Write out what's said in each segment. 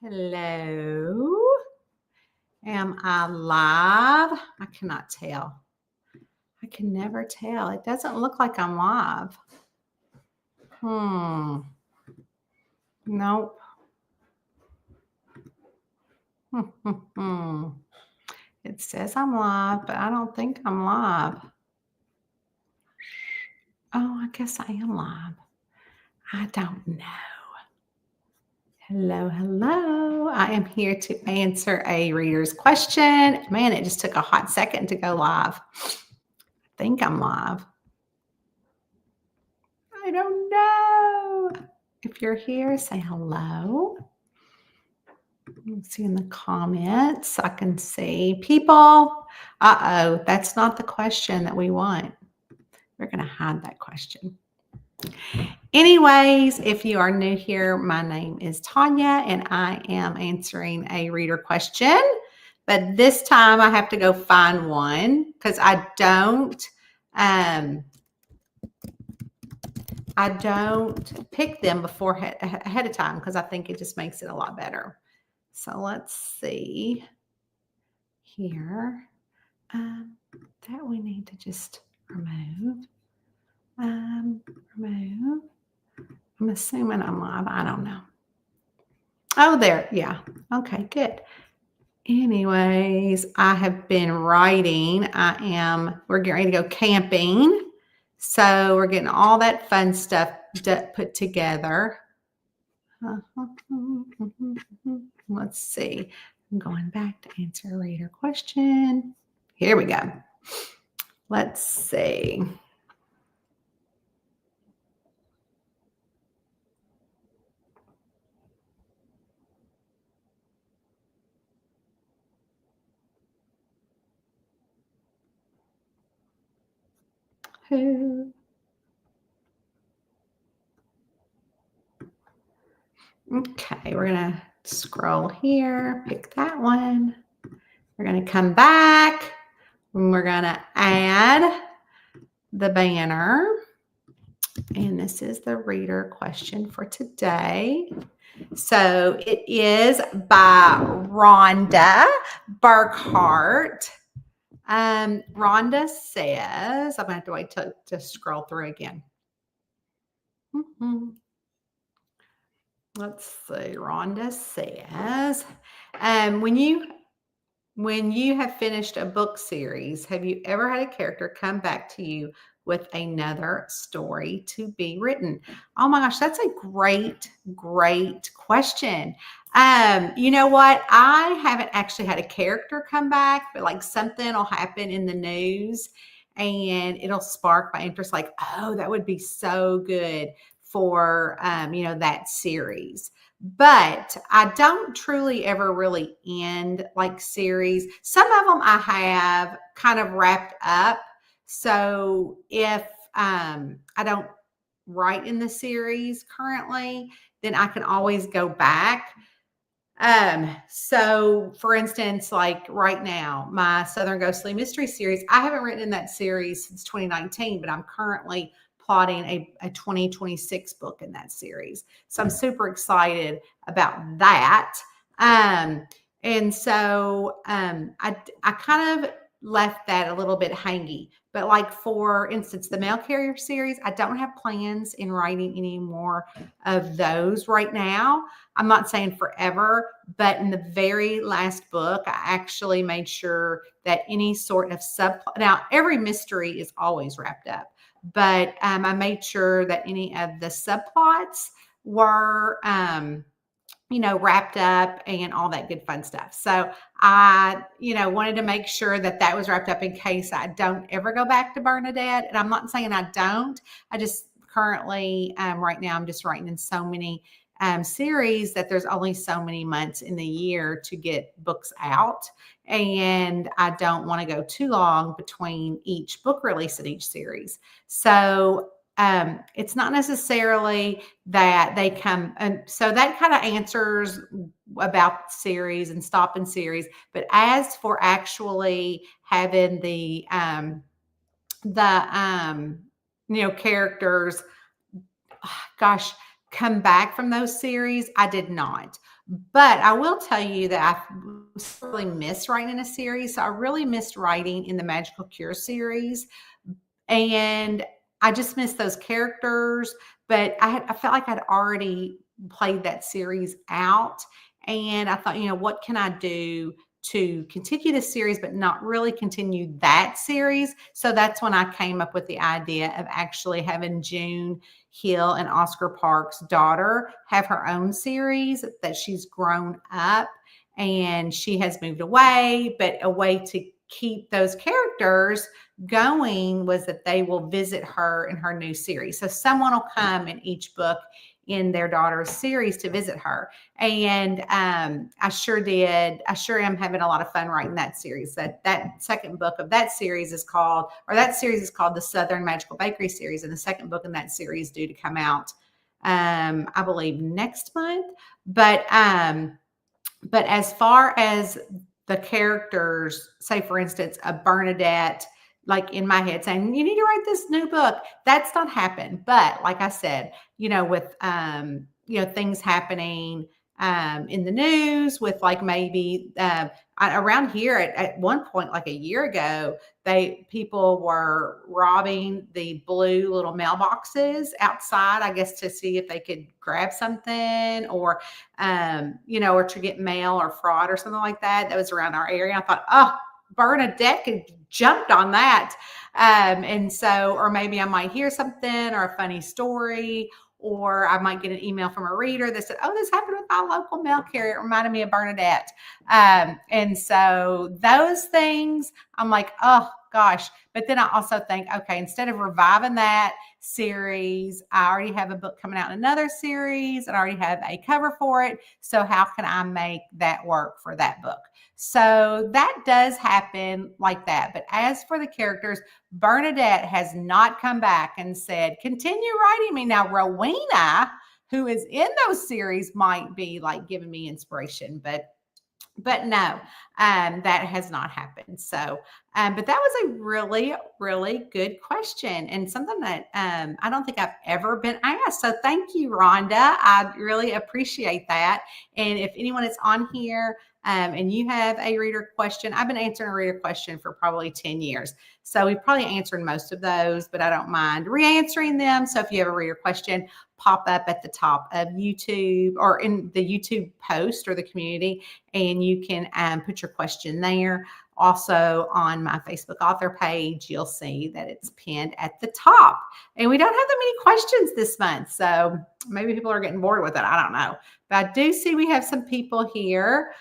Hello. Am I live? I cannot tell. I can never tell. It doesn't look like I'm live. Nope. It says I'm live, but I don't think I'm live. Oh, I guess I am live. I don't know. Hello, hello. I am here to answer a reader's question. Man, it just took a hot second to go live. I think I'm live. I don't know. If you're here, say hello. Let's see in the comments. I can see people. Uh-oh, that's not the question that we want. We're going to hide that question. Anyways, if you are new here, my name is Tanya, and I am answering a reader question. But this time I have to go find one because I don't pick them ahead of time because I think it just makes it a lot better. So let's see here. That we need to just remove. Remove. I'm assuming I'm live. I don't know. Oh, there. Yeah. Okay, good. Anyways, I have been writing. We're getting ready to go camping. So we're getting all that fun stuff put together. Let's see. I'm going back to answer a reader question. Here we go. Let's see. Who? Okay, we're going to scroll here, pick that one. We're going to come back and we're going to add the banner. And this is the reader question for today. So it is by Rhonda Burkhart. Rhonda says, I'm going to have to wait to scroll through again. Let's see. Rhonda says, when you have finished a book series, have you ever had a character come back to you with another story to be written? Oh my gosh, that's a great, great question. You know what? I haven't actually had a character come back, but like something will happen in the news and it'll spark my interest. Like, oh, that would be so good for, that series. But I don't truly ever really end like series. Some of them I have kind of wrapped up. So if I don't write in the series currently, then I can always go back. So for instance, like right now, my Southern Ghostly Mystery series, I haven't written in that series since 2019, but I'm currently plotting a 2026 book in that series. So I'm super excited about that. And so I kind of left that a little bit hangy. But like, for instance, the Mail Carrier series, I don't have plans in writing any more of those right now. I'm not saying forever, but in the very last book, I actually made sure that any sort of subplot, now every mystery is always wrapped up, but I made sure that any of the subplots were, wrapped up and all that good fun stuff. So I, wanted to make sure that that was wrapped up in case I don't ever go back to Bernadette. And I'm not saying I don't. I just currently, right now, I'm just writing in so many series that there's only so many months in the year to get books out. And I don't want to go too long between each book release in each series. So it's not necessarily that they come, and so that kind of answers about series and stopping series. But as for actually having the characters, gosh, come back from those series. I did not. But I will tell you that I really miss writing in a series. So I really missed writing in the Magical Cure series. And I just missed those characters. But I felt like I'd already played that series out. And I thought, what can I do to continue this series, but not really continue that series? So that's when I came up with the idea of actually having June Hill and Oscar Parks' daughter have her own series that she's grown up and she has moved away, but a way to keep those characters going was that they will visit her in her new series. So someone will come in each book in their daughter's series to visit her. And I sure did. I sure am having a lot of fun writing that series. That second book of that series is called, the Southern Magical Bakery series. And the second book in that series is due to come out, I believe, next month. But as far as the characters, say for instance, a Bernadette, like in my head saying, you need to write this new book. That's not happened. But like I said, with, things happening in the news with like maybe around here at one point, like a year ago, people were robbing the blue little mailboxes outside, I guess, to see if they could grab something or, or to get mail or fraud or something like that. That was around our area. I thought, oh, Bernadette could jumped on that. And so, or maybe I might hear something or a funny story, or I might get an email from a reader that said, oh, this happened with my local mail carrier. It reminded me of Bernadette. And so those things, I'm like, oh gosh. But then I also think, okay, instead of reviving that series, I already have a book coming out in another series and I already have a cover for it. So how can I make that work for that book? So that does happen like that. But as for the characters, Bernadette has not come back and said, continue writing me. Now, Rowena, who is in those series, might be like giving me inspiration, but no, that has not happened. So, but that was a really, really good question and something that I don't think I've ever been asked. So thank you, Rhonda. I really appreciate that. And if anyone is on here and you have a reader question, I've been answering a reader question for probably 10 years. So we've probably answered most of those, but I don't mind re-answering them. So if you have a reader question, pop up at the top of YouTube or in the YouTube post or the community, and you can put your question there. Also on my Facebook author page, you'll see that it's pinned at the top. And we don't have that many questions this month, so maybe people are getting bored with it. I don't know. But I do see we have some people here.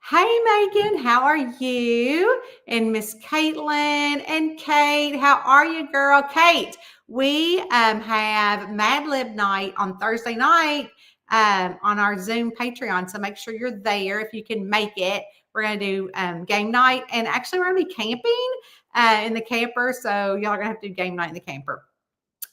Hey, Megan, how are you? And Miss Caitlin and Kate, how are you, girl? Kate, we have Mad Lib night on Thursday night on our Zoom Patreon. So make sure you're there if you can make it. We're going to do game night. And actually, we're going to be camping in the camper. So y'all are going to have to do game night in the camper.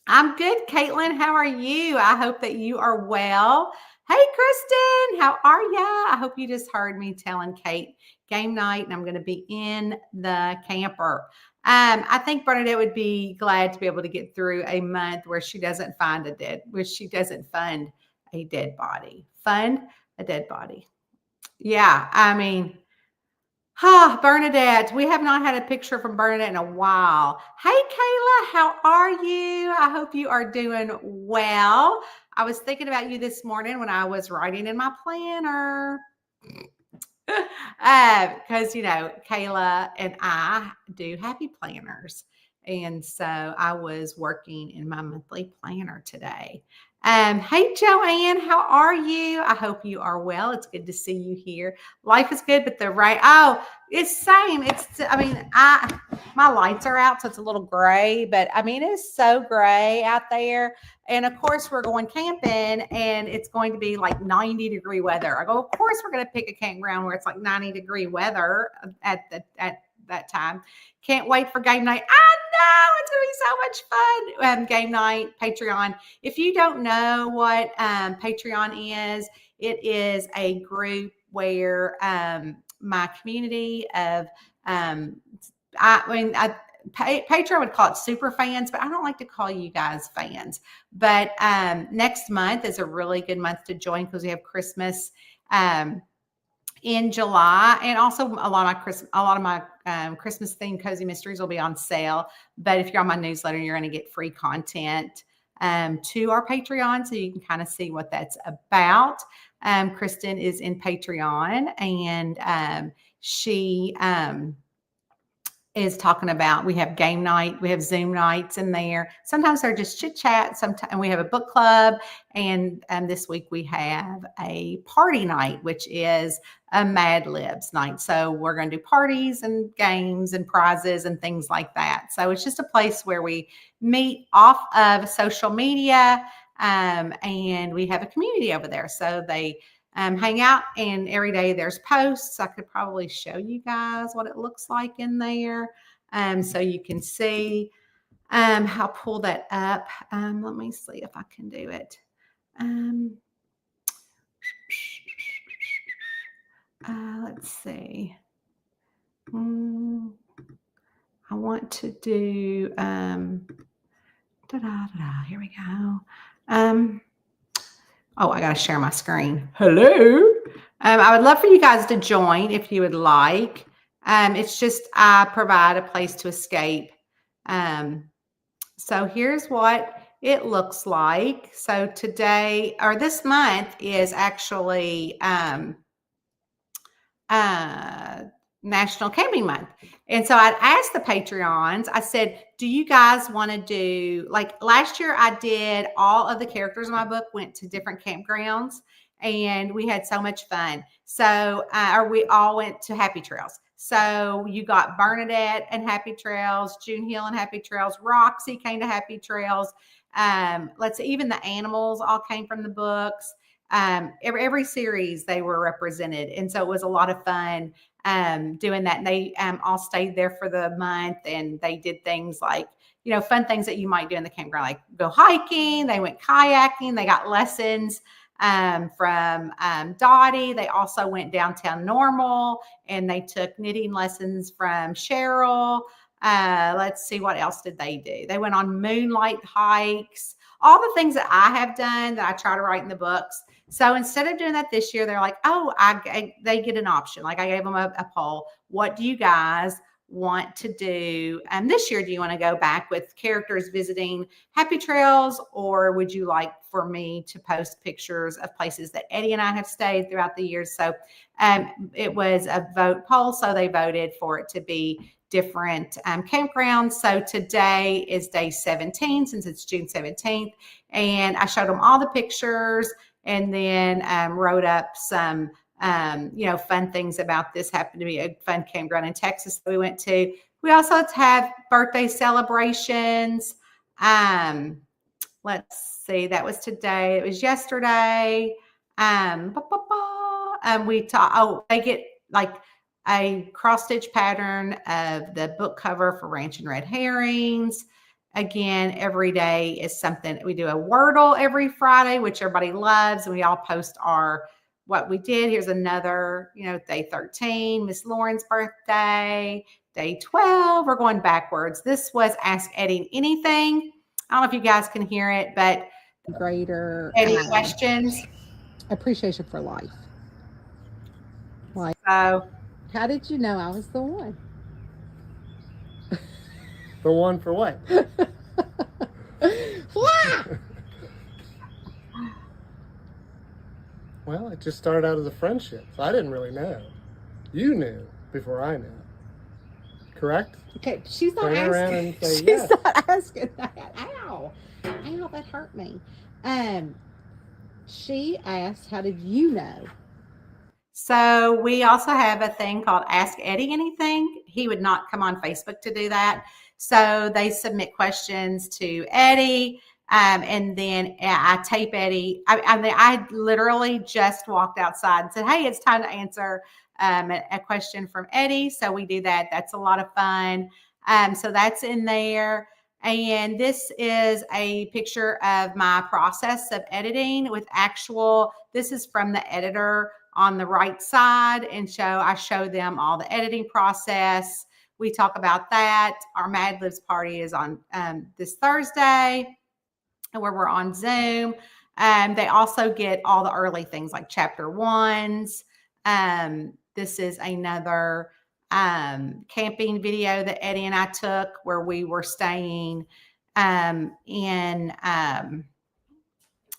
I'm good, Caitlin. How are you? I hope that you are well. Hey, Kristen, how are ya? I hope you just heard me telling Kate game night, and I'm going to be in the camper. I think Bernadette would be glad to be able to get through a month where she doesn't fund a dead body. Fund a dead body. Yeah, I mean, Bernadette, we have not had a picture from Bernadette in a while. Hey, Kayla, how are you? I hope you are doing well. I was thinking about you this morning when I was writing in my planner. Because, Kayla and I do happy planners. And so I was working in my monthly planner today. Hey, Joanne, how are you? I hope you are well. It's good to see you here. Life is good, but it's same. My lights are out, so it's a little gray, but it's so gray out there. And of course, we're going camping and it's going to be like 90-degree weather. I go, of course, we're going to pick a campground where it's like 90-degree weather at that time. Can't wait for game night. I know it's going to be so much fun. Game night, Patreon. If you don't know what Patreon is, it is a group where my community of Patreon would call it super fans, but I don't like to call you guys fans. But next month is a really good month to join because we have Christmas in July, and also a lot of my Christmas themed cozy mysteries will be on sale. But if you're on my newsletter, you're going to get free content to our Patreon, so you can kind of see what that's about. Kristen is in Patreon, and she is talking about, we have game night, we have Zoom nights in there. Sometimes they're just chit chat. Sometimes we have a book club, and this week we have a party night, which is a Mad Libs night. So we're going to do parties and games and prizes and things like that. So it's just a place where we meet off of social media, and we have a community over there. So they hang out, and every day there's posts. I could probably show you guys what it looks like in there, so you can see. I'll pull that up. Let me see if I can do it. Let's see. I want to do, here we go. Oh, I got to share my screen. Hello. I would love for you guys to join if you would like. It's just, I provide a place to escape. So here's what it looks like. So today, or this month, is actually National Camping Month. And so I'd asked the Patreons, I said, do you guys want to do, like last year I did, all of the characters in my book went to different campgrounds, and we had so much fun. So, or we all went to Happy Trails. So you got Bernadette and Happy Trails, June Hill and Happy Trails, Roxy came to Happy Trails. Let's see, even the animals all came from the books. Every series they were represented. And so it was a lot of fun doing that. And they all stayed there for the month, and they did things like, fun things that you might do in the campground, like go hiking. They went kayaking. They got lessons from Dottie. They also went downtown Normal, and they took knitting lessons from Cheryl. Let's see, what else did they do? They went on moonlight hikes, all the things that I have done that I try to write in the books. So instead of doing that this year, they're like, oh, they get an option. Like I gave them a poll. What do you guys want to do? And this year, do you want to go back with characters visiting Happy Trails, or would you like for me to post pictures of places that Eddie and I have stayed throughout the years? So it was a vote poll. So they voted for it to be different campgrounds. So today is day 17, since it's June 17th. And I showed them all the pictures, and then wrote up some, fun things about this. Happened to be a fun campground in Texas that we went to. We also have birthday celebrations. Let's see, that was today. It was yesterday. They get like a cross stitch pattern of the book cover for Ranch and Red Herrings. Again, every day is something. We do a Wordle every Friday, which everybody loves, and we all post what we did. Here's another, day 13, Miss Lauren's birthday, day 12. We're going backwards. This was Ask Eddie Anything. I don't know if you guys can hear it, but greater any questions? Appreciation for life. So, how did you know I was the one? The one for what? Well, it just started out as a friendship. So I didn't really know. You knew before I knew. Correct? Okay, she's not Turn around asking. and say She's yes. not asking that. Ow, that hurt me. She asked, "How did you know?" So we also have a thing called Ask Eddie Anything. He would not come on Facebook to do that. So they submit questions to Eddie, and then I tape Eddie. I literally just walked outside and said, hey, it's time to answer a question from Eddie. So we do that. That's a lot of fun. So that's in there. And this is a picture of my process of editing with this is from the editor on the right side. And I show them all the editing process We talk about that. Our Mad Libs party is on this Thursday, where we're on Zoom. They also get all the early things like chapter ones. This is another camping video that Eddie and I took where we were staying in,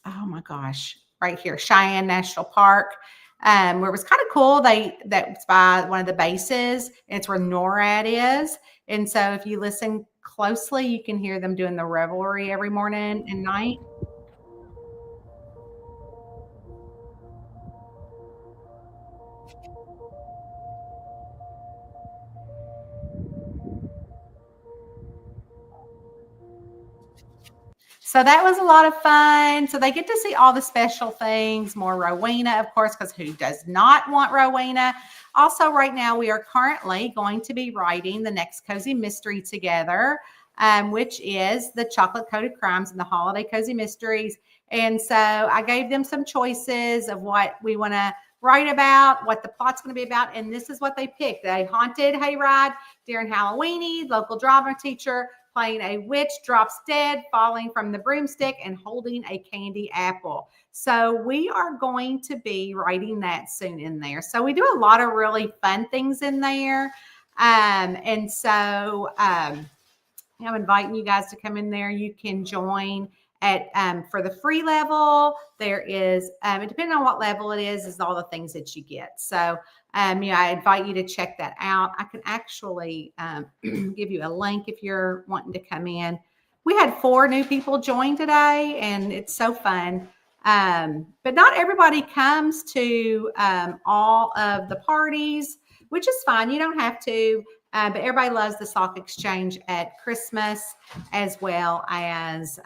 oh my gosh, right here, Cheyenne National Park, where it was kind of cool. That's by one of the bases, and it's where NORAD is. And so if you listen closely, you can hear them doing the revelry every morning and night. So that was a lot of fun. So they get to see all the special things, more Rowena, of course, because who does not want Rowena? Also, right now, we are currently going to be writing the next Cozy Mystery together, which is the Chocolate Coated Crimes and the Holiday Cozy Mysteries. And so I gave them some choices of what we want to write about, what the plot's going to be about. And this is what they picked: a haunted hayride during Halloweeny, local drama teacher playing a witch drops dead, falling from the broomstick and holding a candy apple. So we are going to be writing that soon in there. So we do a lot of really fun things in there. And so I'm inviting you guys to come in there. You can join at for the free level. There is, depending on what level it is all the things that you get. So I invite you to check that out. I can actually give you a link if you're wanting to come in. We had 4 new people join today, and it's so fun. But not everybody comes to all of the parties, which is fine. You don't have to. But everybody loves the sock exchange at Christmas, as well as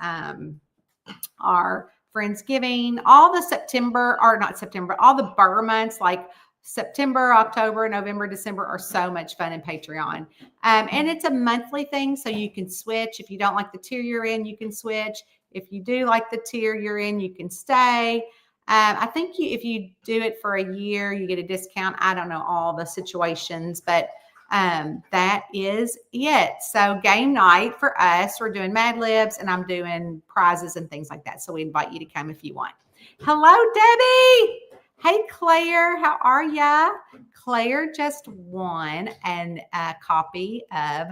our Friendsgiving. All the all the Burr months, like September, October, November, December, are so much fun in Patreon. And it's a monthly thing, so you can switch. If you don't like the tier you're in, you can switch. If you do like the tier you're in, you can stay. I think if you do it for a year, you get a discount. I don't know all the situations, but that is it. So game night for us, we're doing Mad Libs, and I'm doing prizes and things like that. So we invite you to come if you want. Hello, Debbie. Hey, Claire, how are ya? Claire just won a copy of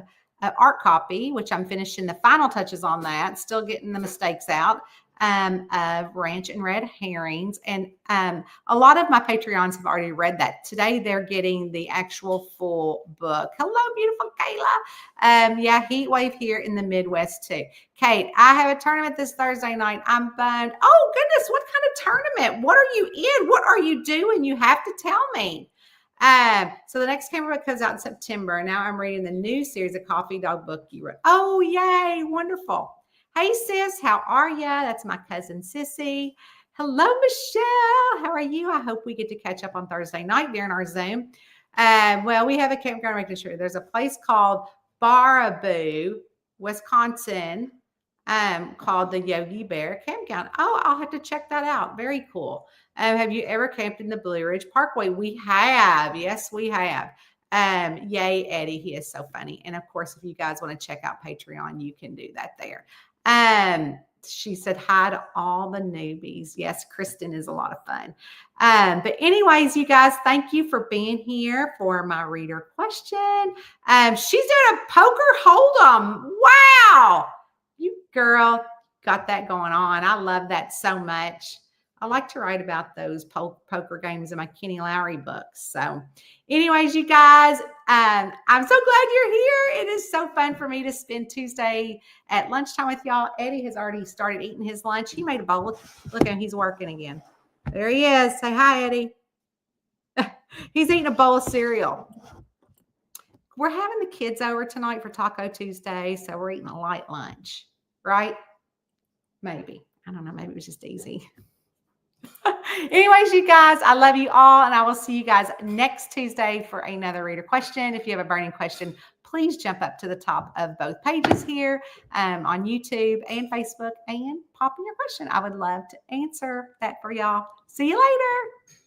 art copy, which I'm finishing the final touches on that, still getting the mistakes out, of Ranch and Red Herrings. And a lot of my Patreons have already read that. Today, they're getting the actual full book. Hello, beautiful Kayla. Heat wave here in the Midwest, too. Kate, I have a tournament this Thursday night. I'm bummed. Oh, goodness, what kind of tournament? What are you in? What are you doing? You have to tell me. So the next camera book comes out in September. Now I'm reading the new series of Coffee Dog book you wrote. Oh, yay. Wonderful. Hey, sis, how are you? That's my cousin, Sissy. Hello, Michelle. How are you? I hope we get to catch up on Thursday night during our Zoom. Well, we have a campground making sure. There's a place called Baraboo, Wisconsin, called the Yogi Bear Campground. Oh, I'll have to check that out. Very cool. Have you ever camped in the Blue Ridge Parkway? We have. Yes, we have. Yay, Eddie. He is so funny. And of course, if you guys want to check out Patreon, you can do that there. She said hi to all the newbies. Yes, Kristen is a lot of fun. But anyways, you guys, thank you for being here for my reader question. She's doing a poker hold'em. Wow. You girl got that going on. I love that so much. I like to write about those poker games in my Kenny Lowry books. So anyways, you guys, I'm so glad you're here. It is so fun for me to spend Tuesday at lunchtime with y'all. Eddie has already started eating his lunch. He made a bowl. Look at him. He's working again. There he is. Say hi, Eddie. He's eating a bowl of cereal. We're having the kids over tonight for Taco Tuesday, so we're eating a light lunch, right? Maybe. I don't know. Maybe it was just easy. Anyways, you guys, I love you all, and I will see you guys next Tuesday for another reader question. If you have a burning question, please jump up to the top of both pages here on YouTube and Facebook and pop in your question. I would love to answer that for y'all. See you later.